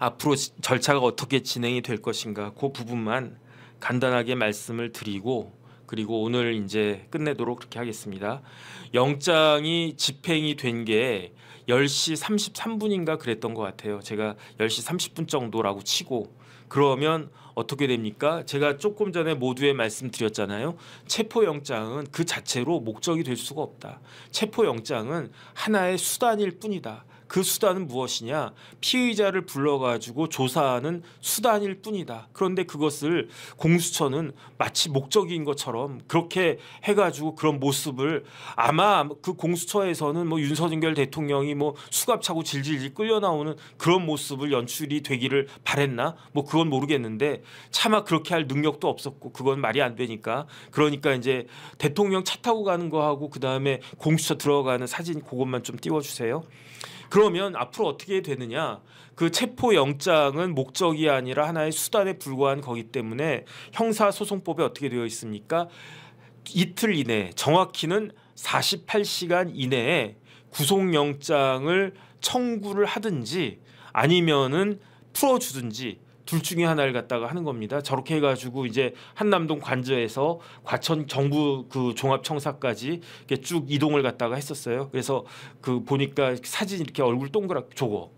앞으로 절차가 어떻게 진행이 될 것인가 그 부분만 간단하게 말씀을 드리고 그리고 오늘 이제 끝내도록 그렇게 하겠습니다. 영장이 집행이 된 게 10시 33분인가 그랬던 것 같아요. 제가 10시 30분 정도라고 치고 그러면 어떻게 됩니까? 제가 조금 전에 모두에 말씀드렸잖아요. 체포영장은 그 자체로 목적이 될 수가 없다. 체포영장은 하나의 수단일 뿐이다. 그 수단은 무엇이냐? 피의자를 불러가지고 조사하는 수단일 뿐이다. 그런데 그것을 공수처는 마치 목적인 것처럼 그렇게 해가지고 그런 모습을 아마 그 공수처에서는 뭐 윤석열 대통령이 뭐 수갑차고 질질질 끌려 나오는 그런 모습을 연출이 되기를 바랬나? 뭐 그건 모르겠는데 차마 그렇게 할 능력도 없었고 그건 말이 안 되니까 그러니까 이제 대통령 차 타고 가는 거하고 그 다음에 공수처 들어가는 사진 그것만 좀 띄워주세요. 그러면 앞으로 어떻게 되느냐? 그 체포영장은 목적이 아니라 하나의 수단에 불과한 거기 때문에 형사소송법에 어떻게 되어 있습니까? 이틀 이내 정확히는 48시간 이내에 구속영장을 청구를 하든지 아니면은 풀어주든지 둘 중에 하나를 갖다가 하는 겁니다. 저렇게 해가지고 이제 한남동 관저에서 과천 정부 그 종합청사까지 이렇게 쭉 이동을 갖다가 했었어요. 그래서 그 보니까 사진 이렇게 얼굴 동그랗게 저거.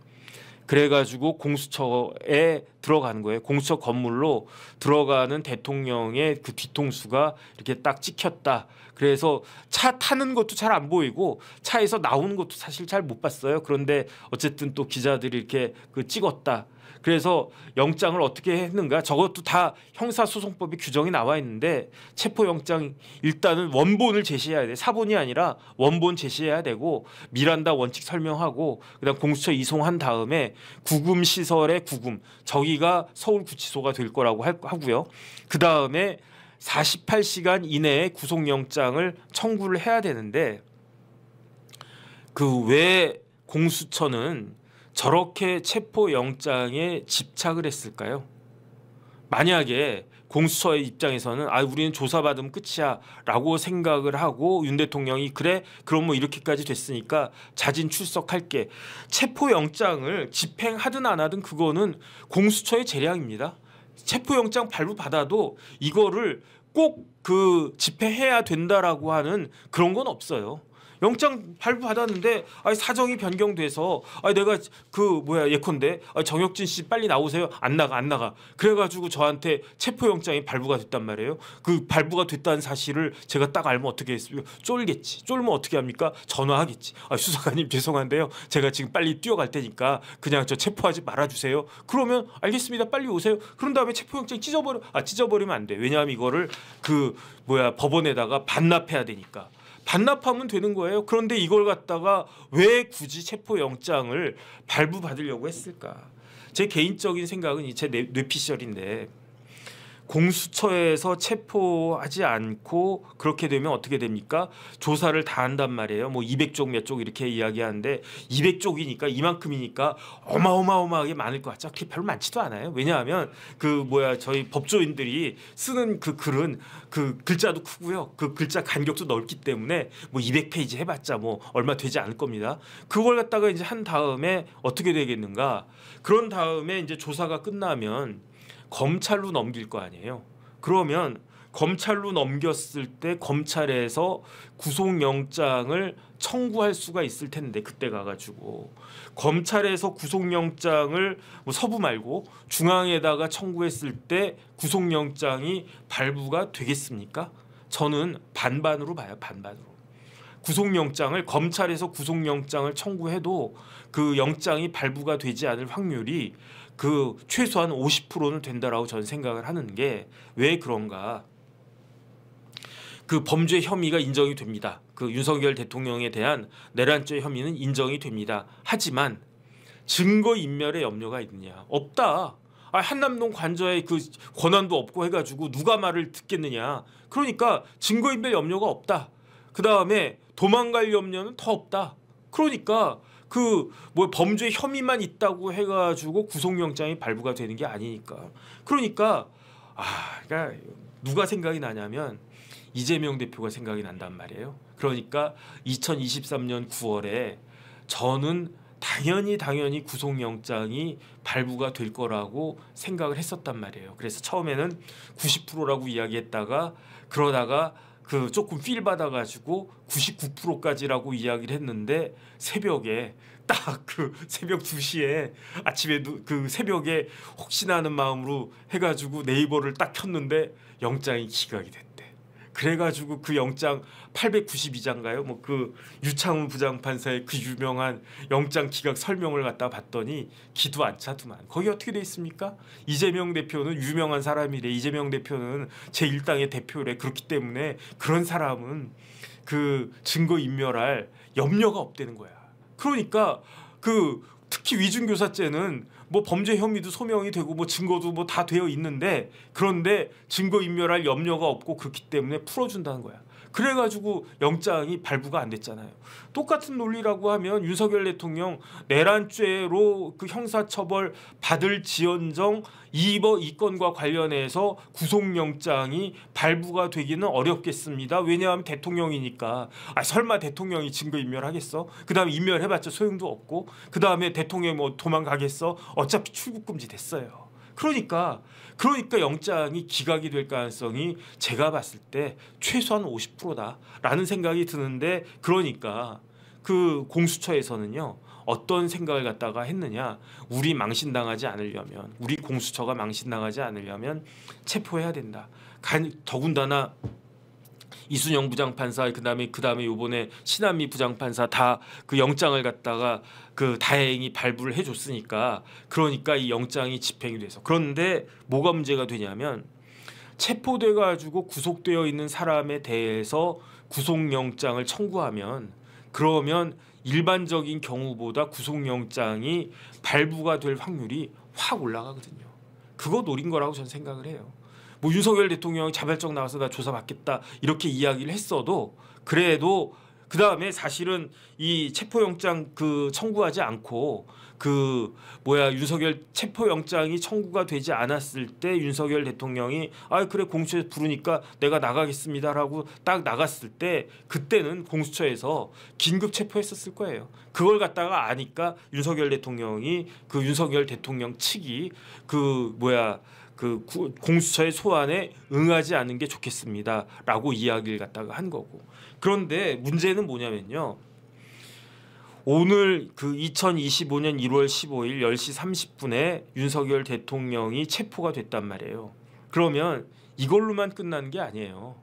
그래가지고 공수처에 들어가는 거예요. 공수처 건물로 들어가는 대통령의 그 뒤통수가 이렇게 딱 찍혔다. 그래서 차 타는 것도 잘 안 보이고 차에서 나오는 것도 사실 잘 못 봤어요. 그런데 어쨌든 또 기자들이 이렇게 그 찍었다. 그래서 영장을 어떻게 했는가? 저것도 다 형사소송법에 규정이 나와 있는데 체포영장 일단은 원본을 제시해야 돼. 사본이 아니라 원본 제시해야 되고 미란다 원칙 설명하고 그다음 공수처 이송한 다음에 구금 시설의 구금 저기가 서울구치소가 될 거라고 하고요. 그다음에 48시간 이내에 구속영장을 청구를 해야 되는데 그 왜 공수처는 저렇게 체포영장에 집착을 했을까요? 만약에 공수처의 입장에서는 우리는 조사받으면 끝이야 라고 생각을 하고 윤 대통령이 그래? 그럼 뭐 이렇게까지 됐으니까 자진 출석할게. 체포영장을 집행하든 안 하든 그거는 공수처의 재량입니다. 체포영장 발부받아도 이거를 꼭 그 집행해야 된다라고 하는 그런 건 없어요. 영장 발부받았는데 사정이 변경돼서 내가 예컨대 정혁진 씨 빨리 나오세요. 안 나가. 그래가지고 저한테 체포영장이 발부가 됐단 말이에요. 그 발부가 됐다는 사실을 제가 딱 알면 어떻게 했습니까? 쫄겠지. 쫄면 어떻게 합니까? 전화하겠지. 수사관님 죄송한데요. 제가 지금 빨리 뛰어갈 테니까 그냥 저 체포하지 말아주세요. 그러면 알겠습니다. 빨리 오세요. 그런 다음에 체포영장 찢어버리면 안 돼. 왜냐하면 이거를 법원에다가 반납해야 되니까. 반납하면 되는 거예요. 그런데 이걸 갖다가 왜 굳이 체포영장을 발부받으려고 했을까? 제 개인적인 생각은 제 뇌피셜인데 공수처에서 체포하지 않고 그렇게 되면 어떻게 됩니까? 조사를 다 한단 말이에요. 뭐 200쪽 몇 쪽 이렇게 이야기하는데 200쪽이니까 이만큼이니까 어마어마하게 많을 것 같죠. 그게 별로 많지도 않아요. 왜냐하면 저희 법조인들이 쓰는 그 글은 그 글자도 크고요. 그 글자 간격도 넓기 때문에 뭐 200페이지 해봤자 뭐 얼마 되지 않을 겁니다. 그걸 갖다가 이제 한 다음에 어떻게 되겠는가? 그런 다음에 이제 조사가 끝나면 검찰로 넘길 거 아니에요. 그러면 검찰로 넘겼을 때 검찰에서 구속영장을 청구할 수가 있을 텐데 그때 가가지고 검찰에서 구속영장을 서부 말고 중앙에다가 청구했을 때 구속영장이 발부가 되겠습니까? 저는 반반으로 봐요. 반반으로. 검찰에서 구속영장을 청구해도 그 영장이 발부가 되지 않을 확률이 최소한 50%는 된다라고 저는 생각을 하는 게 왜 그런가? 그 범죄 혐의가 인정이 됩니다. 그 윤석열 대통령에 대한 내란죄 혐의는 인정이 됩니다. 하지만 증거 인멸의 염려가 있느냐? 없다. 한남동 관저에 그 권한도 없고 해가지고 누가 말을 듣겠느냐? 그러니까 증거 인멸 염려가 없다. 그 다음에 도망갈 염려는 더 없다. 그러니까 범죄 혐의만 있다고 해가지고 구속영장이 발부가 되는 게 아니니까. 그러니까 누가 생각이 나냐면 이재명 대표가 생각이 난단 말이에요. 그러니까 2023년 9월에 저는 당연히 구속영장이 발부가 될 거라고 생각을 했었단 말이에요. 그래서 처음에는 90%라고 이야기했다가 그러다가 그 조금 필 받아가지고 99%까지라고 이야기를 했는데 새벽에 딱 그 새벽 2시에 아침에 그 새벽에 혹시나 하는 마음으로 해가지고 네이버를 딱 켰는데 영장이 기각이 됐대. 그래가지고 그 영장 892장가요? 뭐 그 유창훈 부장판사의 그 유명한 영장 기각 설명을 갖다 봤더니 기도 안 차더만. 거기 어떻게 돼 있습니까? 이재명 대표는 유명한 사람이래. 이재명 대표는 제1당의 대표래. 그렇기 때문에 그런 사람은 그 증거 인멸할 염려가 없다는 거야. 그러니까 그 특히 위증교사죄는 뭐 범죄 혐의도 소명이 되고 뭐 증거도 뭐 다 되어 있는데 그런데 증거 인멸할 염려가 없고 그렇기 때문에 풀어준다는 거야. 그래가지고 영장이 발부가 안 됐잖아요. 똑같은 논리라고 하면 윤석열 대통령 내란죄로 그 형사처벌 받을지언정 이 건과 관련해서 구속영장이 발부가 되기는 어렵겠습니다. 왜냐하면 대통령이니까. 설마 대통령이 증거인멸하겠어? 그 다음에 인멸해봤자 소용도 없고 그 다음에 대통령이 뭐 도망가겠어? 어차피 출국금지 됐어요. 그러니까 영장이 기각이 될 가능성이 제가 봤을 때 최소한 50%다라는 생각이 드는데 그러니까 그 공수처에서는요. 어떤 생각을 갖다가 했느냐. 우리 망신당하지 않으려면 우리 공수처가 망신당하지 않으려면 체포해야 된다. 더군다나 이순영 부장판사 그다음에 요번에 신한미 부장판사 다 그 영장을 갖다가 그 다행히 발부를 해줬으니까 그러니까 이 영장이 집행이 돼서 그런데 뭐가 문제가 되냐면 체포돼 가지고 구속되어 있는 사람에 대해서 구속영장을 청구하면 그러면 일반적인 경우보다 구속영장이 발부가 될 확률이 확 올라가거든요. 그거 노린 거라고 저는 생각을 해요. 뭐 윤석열 대통령이 자발적 나와서 나 조사받겠다 이렇게 이야기를 했어도 그래도 그 다음에 사실은 이 체포영장 그 청구하지 않고 윤석열 체포영장이 청구가 되지 않았을 때 윤석열 대통령이 그래 공수처에서 부르니까 내가 나가겠습니다라고 딱 나갔을 때 그때는 공수처에서 긴급 체포했었을 거예요. 그걸 갖다가 아니까 윤석열 대통령이 그 윤석열 대통령 측이 공수처의 소환에 응하지 않는 게 좋겠습니다라고 이야기를 갖다가 한 거고. 그런데 문제는 뭐냐면요. 오늘 그 2025년 1월 15일 10시 30분에 윤석열 대통령이 체포가 됐단 말이에요. 그러면 이걸로만 끝나는 게 아니에요.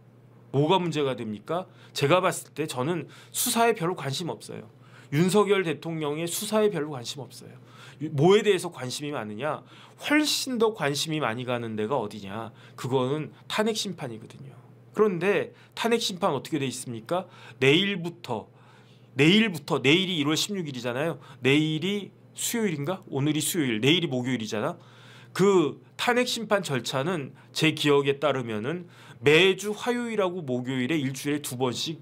뭐가 문제가 됩니까? 제가 봤을 때 저는 수사에 별로 관심 없어요. 윤석열 대통령의 수사에 별로 관심 없어요. 뭐에 대해서 관심이 많으냐? 훨씬 더 관심이 많이 가는 데가 어디냐? 그거는 탄핵 심판이거든요. 그런데 탄핵 심판 어떻게 돼 있습니까? 내일이 1월 16일이잖아요. 내일이 수요일인가? 오늘이 수요일, 내일이 목요일이잖아. 그 탄핵 심판 절차는 제 기억에 따르면은 매주 화요일하고 목요일에 일주일에 2번씩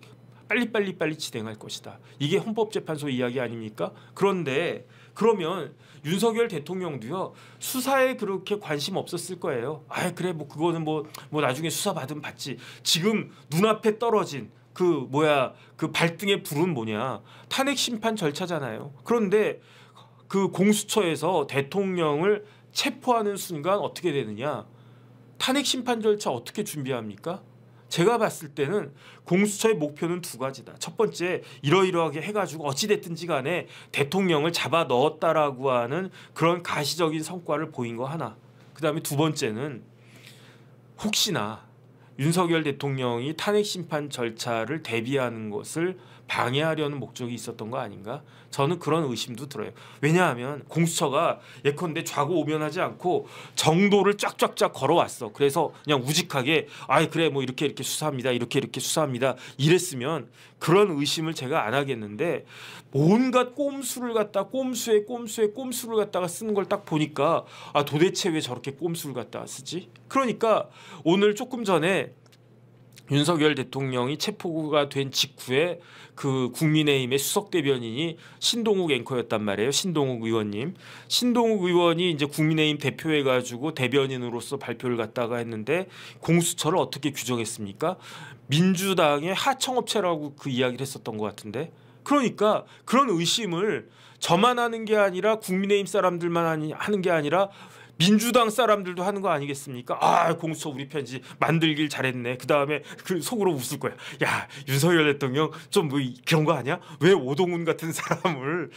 빨리 진행할 것이다. 이게 헌법재판소 이야기 아닙니까? 그런데 그러면 윤석열 대통령도요 수사에 그렇게 관심 없었을 거예요. 그래 뭐 그거는 뭐 나중에 수사 받으면 받지. 지금 눈앞에 떨어진 그 발등의 불은 뭐냐? 탄핵 심판 절차잖아요. 그런데 그 공수처에서 대통령을 체포하는 순간 어떻게 되느냐? 탄핵 심판 절차 어떻게 준비합니까? 제가 봤을 때는 공수처의 목표는 두 가지다. 첫 번째, 이러이러하게 해가지고 어찌됐든지 간에 대통령을 잡아 넣었다라고 하는 그런 가시적인 성과를 보인 거 하나. 그 다음에 두 번째는 혹시나 윤석열 대통령이 탄핵 심판 절차를 대비하는 것을 방해하려는 목적이 있었던 거 아닌가? 저는 그런 의심도 들어요. 왜냐하면 공수처가 예컨대 좌고우면하지 않고 정도를 쫙쫙쫙 걸어왔어. 그래서 그냥 우직하게 그래 뭐 이렇게 수사합니다. 이렇게 수사합니다. 이랬으면 그런 의심을 제가 안 하겠는데 온갖 꼼수를 갖다 꼼수에 꼼수를 갖다가 쓰는 걸 딱 보니까 도대체 왜 저렇게 꼼수를 갖다가 쓰지? 그러니까 오늘 조금 전에 윤석열 대통령이 체포가 된 직후에 그 국민의힘의 수석 대변인이 신동욱 앵커였단 말이에요. 신동욱 의원님. 신동욱 의원이 이제 국민의힘 대표해가지고 대변인으로서 발표를 갖다가 했는데 공수처를 어떻게 규정했습니까? 민주당의 하청업체라고 그 이야기를 했었던 것 같은데. 그러니까 그런 의심을 저만 하는 게 아니라 국민의힘 사람들만 하는 게 아니라 민주당 사람들도 하는 거 아니겠습니까? 아, 공수처 우리 편지 만들길 잘했네. 그 다음에 그 속으로 웃을 거야. 야, 윤석열 대통령 좀 뭐 그런 거 아니야? 왜 오동훈 같은 사람을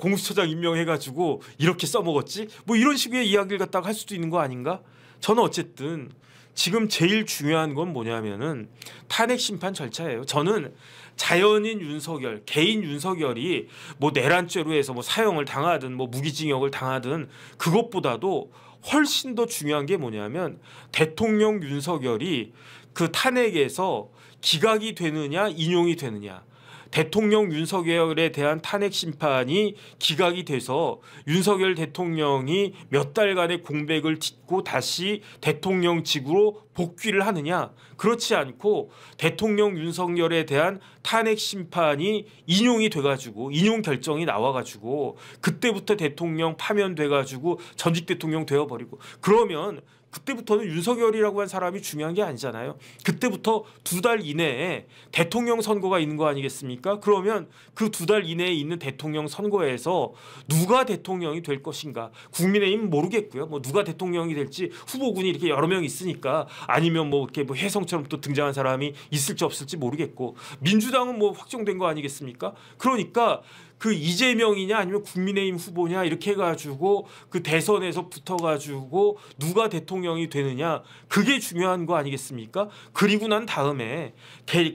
공수처장 임명해가지고 이렇게 써먹었지? 뭐 이런 식의 이야기를 갖다가 할 수도 있는 거 아닌가? 저는 어쨌든 지금 제일 중요한 건 뭐냐면은 탄핵 심판 절차예요. 저는 자연인 윤석열, 개인 윤석열이 뭐 내란죄로 해서 뭐 사형을 당하든 뭐 무기징역을 당하든 그것보다도 훨씬 더 중요한 게 뭐냐면 대통령 윤석열이 그 탄핵에서 기각이 되느냐 인용이 되느냐. 대통령 윤석열에 대한 탄핵 심판이 기각이 돼서 윤석열 대통령이 몇 달간의 공백을 딛고 다시 대통령직으로 복귀를 하느냐. 그렇지 않고 대통령 윤석열에 대한 탄핵 심판이 인용이 돼가지고 인용 결정이 나와가지고 그때부터 대통령 파면돼가지고 전직 대통령 되어버리고 그러면 그때부터는 윤석열이라고 한 사람이 중요한 게 아니잖아요. 그때부터 2달 이내에 대통령 선거가 있는 거 아니겠습니까? 그러면 그 2달 이내에 있는 대통령 선거에서 누가 대통령이 될 것인가? 국민의힘 모르겠고요. 뭐 누가 대통령이 될지 후보군이 이렇게 여러 명 있으니까 아니면 뭐 이렇게 뭐 혜성처럼 또 등장한 사람이 있을지 없을지 모르겠고 민주당은 뭐 확정된 거 아니겠습니까? 그러니까 그 이재명이냐 아니면 국민의힘 후보냐 이렇게 해가지고 그 대선에서 붙어가지고 누가 대통령이 되느냐 그게 중요한 거 아니겠습니까? 그리고 난 다음에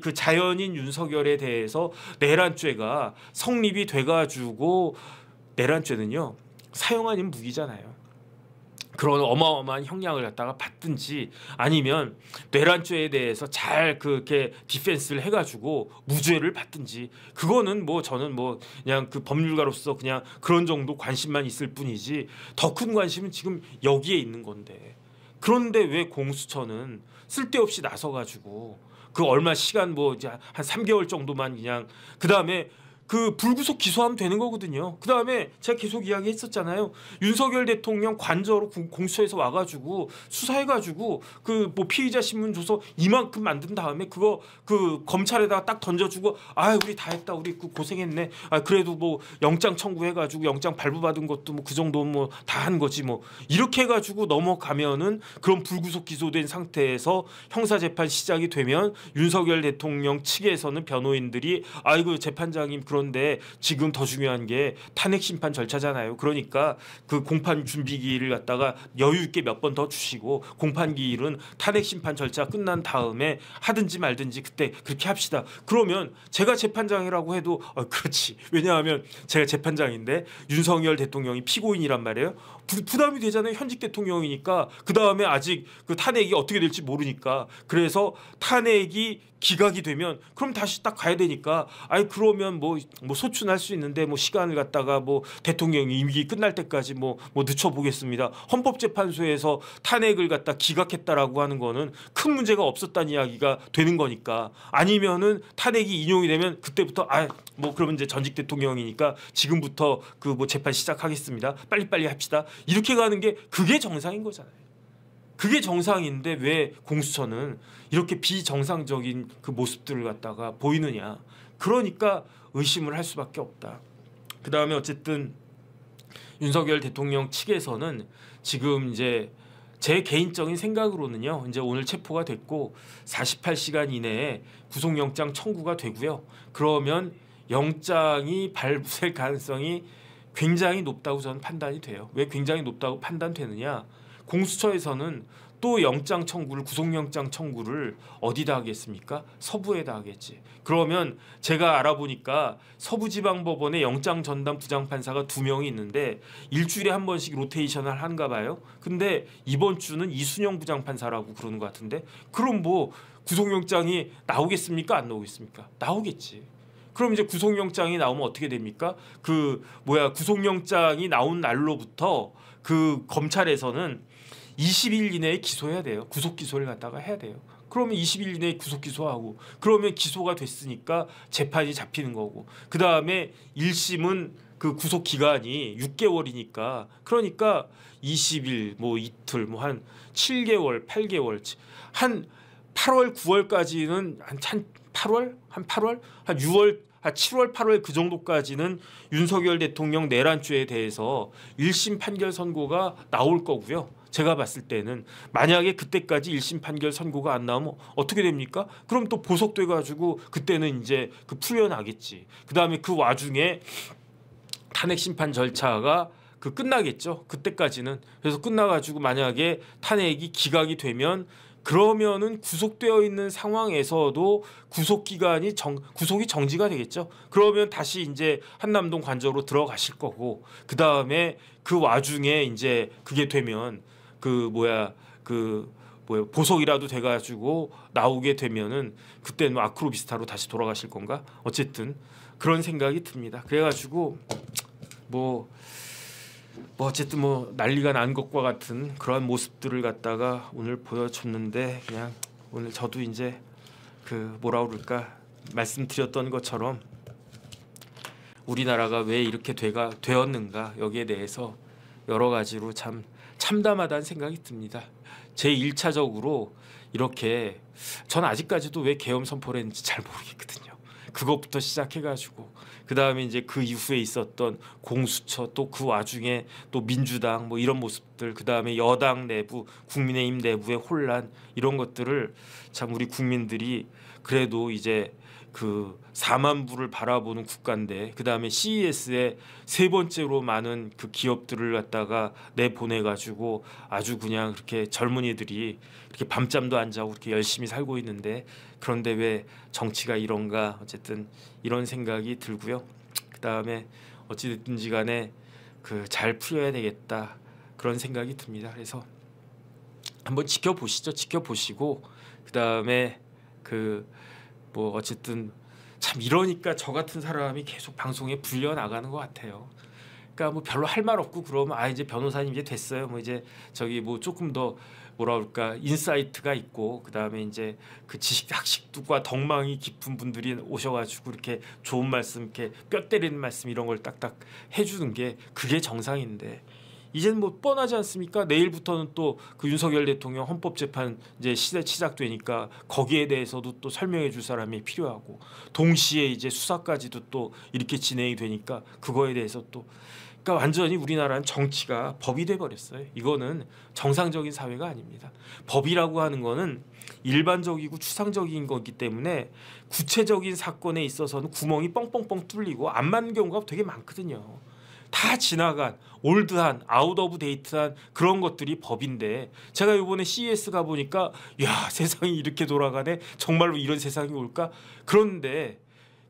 그 자연인 윤석열에 대해서 내란죄가 성립이 돼가지고 내란죄는요 사형 아닌 무기잖아요. 그런 어마어마한 형량을 갖다가 받든지 아니면 내란죄에 대해서 잘 그렇게 디펜스를 해가지고 무죄를 받든지 그거는 뭐 저는 뭐 그냥 그 법률가로서 그냥 그런 정도 관심만 있을 뿐이지 더 큰 관심은 지금 여기에 있는 건데 그런데 왜 공수처는 쓸데없이 나서가지고 그 얼마 시간 뭐 이제 한 3개월 정도만 그냥 그 다음에 그 불구속 기소하면 되는 거거든요. 그 다음에 제가 계속 이야기했었잖아요. 윤석열 대통령 관저로 공수처에서 와가지고 수사해가지고 그 뭐 피의자 신문 줘서 이만큼 만든 다음에 그거 그 검찰에다가 딱 던져주고 아 우리 다 했다 우리 그 고생했네. 아 그래도 뭐 영장 청구해가지고 영장 발부받은 것도 뭐 그 정도 뭐 다 한 거지 뭐 이렇게 해가지고 넘어가면은 그런 불구속 기소된 상태에서 형사 재판 시작이 되면 윤석열 대통령 측에서는 변호인들이 아이고 재판장님 그런데 지금 더 중요한 게 탄핵 심판 절차잖아요. 그러니까 그 공판 준비기일을 갖다가 여유 있게 몇 번 더 주시고 공판기일은 탄핵 심판 절차 끝난 다음에 하든지 말든지 그때 그렇게 합시다. 그러면 제가 재판장이라고 해도 그렇지. 왜냐하면 제가 재판장인데 윤석열 대통령이 피고인이란 말이에요. 부담이 되잖아요. 현직 대통령이니까. 그 다음에 아직 그 탄핵이 어떻게 될지 모르니까. 그래서 탄핵이 기각이 되면 그럼 다시 딱 가야 되니까 아이 그러면 뭐 소춘할 수 있는데 뭐 시간을 갖다가 뭐 대통령이 임기 끝날 때까지 뭐 늦춰 보겠습니다. 헌법재판소에서 탄핵을 갖다 기각했다라고 하는 거는 큰 문제가 없었다는 이야기가 되는 거니까 아니면은 탄핵이 인용이 되면 그때부터 뭐 그러면 이제 전직 대통령이니까 지금부터 그 뭐 재판 시작하겠습니다. 빨리빨리 합시다. 이렇게 가는 게 그게 정상인 거잖아요. 그게 정상인데 왜 공수처는 이렇게 비정상적인 그 모습들을 갖다가 보이느냐. 그러니까 의심을 할 수밖에 없다. 그 다음에 어쨌든 윤석열 대통령 측에서는 지금 이제 제 개인적인 생각으로는요. 이제 오늘 체포가 됐고 48시간 이내에 구속영장 청구가 되고요. 그러면 영장이 발부될 가능성이 굉장히 높다고 저는 판단이 돼요. 왜 굉장히 높다고 판단되느냐. 공수처에서는 또 영장 청구를 구속영장 청구를 어디다 하겠습니까? 서부에다 하겠지. 그러면 제가 알아보니까 서부지방법원에 영장 전담 부장판사가 2명이 있는데 일주일에 한 번씩 로테이션을 하는가 봐요. 근데 이번 주는 이순영 부장판사라고 그러는 것 같은데 그럼 뭐 구속영장이 나오겠습니까? 안 나오겠습니까? 나오겠지. 그럼 이제 구속영장이 나오면 어떻게 됩니까? 구속영장이 나온 날로부터 그 검찰에서는 20일 이내에 기소해야 돼요. 구속 기소를 갖다가 해야 돼요. 그러면 20일 이내에 구속 기소하고 그러면 기소가 됐으니까 재판이 잡히는 거고 그 다음에 1심은 그 구속 기간이 6개월이니까 그러니까 20일 뭐 이틀 뭐 한 7개월 8개월 한 8월 9월까지는 한 8월 한 6월 한 7월 8월 그 정도까지는 윤석열 대통령 내란죄에 대해서 1심 판결 선고가 나올 거고요. 제가 봤을 때는 만약에 그때까지 1심 판결 선고가 안 나오면 어떻게 됩니까? 그럼 또 보석돼 가지고 그때는 이제 그 풀려나겠지. 그다음에 그 와중에 탄핵 심판 절차가 그 끝나겠죠. 그때까지는. 그래서 끝나가지고 만약에 탄핵이 기각이 되면 그러면은 구속되어 있는 상황에서도 구속이 정지가 되겠죠. 그러면 다시 이제 한남동 관저로 들어가실 거고 그 다음에 그 와중에 이제 그게 되면 보석이라도 돼가지고 나오게 되면은 그때는 아크로비스타로 다시 돌아가실 건가? 어쨌든 그런 생각이 듭니다. 그래가지고 어쨌든 난리가 난 것과 같은 그러한 모습들을 갖다가 오늘 보여줬는데 그냥 오늘 저도 이제 말씀드렸던 것처럼 우리나라가 왜 이렇게 되었는가 여기에 대해서 여러 가지로 참 참담하다는 생각이 듭니다. 제 1차적으로 이렇게 전 아직까지도 왜 계엄 선포를 했는지 잘 모르겠거든요. 그것부터 시작해가지고 그 다음에 이제 그 이후에 있었던 공수처 또 그 와중에 또 민주당 이런 모습들 그 다음에 여당 내부 국민의힘 내부의 혼란 이런 것들을 참 우리 국민들이 그래도 이제 그 4만 부를 바라보는 국가인데 그 다음에 CES에 세 번째로 많은 그 기업들을 갖다가 내보내가지고 아주 그냥 그렇게 젊은이들이 이렇게 밤잠도 안 자고 그렇게 열심히 살고 있는데 그런데 왜 정치가 이런가 어쨌든 이런 생각이 들고요. 그 다음에 어찌됐든지 간에 잘 풀려야 되겠다 그런 생각이 듭니다. 그래서 한번 지켜보시죠. 지켜보시고 그 다음에 어쨌든 참 이러니까 저 같은 사람이 계속 방송에 불려 나가는 것 같아요. 그러니까 별로 할 말 없고 그러면 이제 변호사님 이제 됐어요. 이제 조금 더 인사이트가 있고 그다음에 이제 그 지식 학식과 덕망이 깊은 분들이 오셔가지고 이렇게 좋은 말씀 이렇게 뼈 때리는 말씀 이런 걸 딱딱 해주는 게 그게 정상인데 이제는 뻔하지 않습니까? 내일부터는 또 그 윤석열 대통령 헌법재판 이제 시작되니까 거기에 대해서도 또 설명해 줄 사람이 필요하고 동시에 이제 수사까지도 또 이렇게 진행이 되니까 그거에 대해서 또 그러니까 완전히 우리나라는 정치가 법이 돼 버렸어요. 이거는 정상적인 사회가 아닙니다. 법이라고 하는 거는 일반적이고 추상적인 거기 때문에 구체적인 사건에 있어서는 구멍이 뻥뻥뻥 뚫리고 안 맞는 경우가 되게 많거든요. 다 지나간 올드한 아웃 오브 데이트한 그런 것들이 법인데 제가 이번에 CES 가보니까 야 세상이 이렇게 돌아가네 정말로 이런 세상이 올까 그런데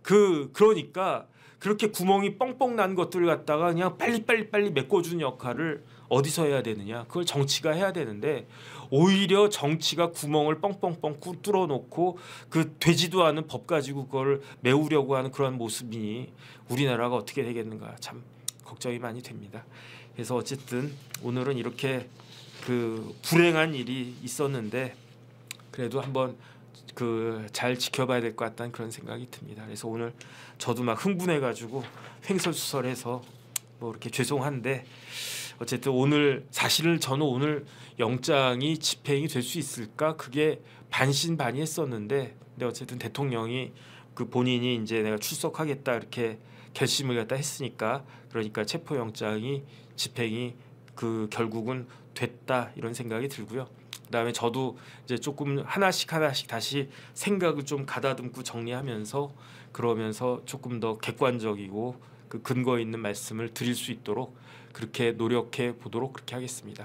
그러니까 그렇게 구멍이 뻥뻥 난 것들을 갖다가 그냥 빨리 메꿔주는 역할을 어디서 해야 되느냐 그걸 정치가 해야 되는데 오히려 정치가 구멍을 뻥뻥뻥 뚫어놓고 그 되지도 않은 법 가지고 그걸 메우려고 하는 그런 모습이니 우리나라가 어떻게 되겠는가 참 걱정이 많이 됩니다. 그래서 어쨌든 오늘은 이렇게 불행한 일이 있었는데 그래도 한번 잘 지켜봐야 될 것 같다는 그런 생각이 듭니다. 그래서 오늘 저도 막 흥분해가지고 횡설수설해서 이렇게 죄송한데 어쨌든 오늘 사실은 저는 오늘 영장이 집행이 될 수 있을까 그게 반신반의했었는데 근데 어쨌든 대통령이 본인이 이제 내가 출석하겠다 이렇게 결심을 갖다 했으니까 그러니까 체포영장이 집행이 결국은 됐다 이런 생각이 들고요. 그다음에 저도 이제 조금 하나씩 다시 생각을 좀 가다듬고 정리하면서 그러면서 조금 더 객관적이고 근거 있는 말씀을 드릴 수 있도록 그렇게 노력해 보도록 그렇게 하겠습니다.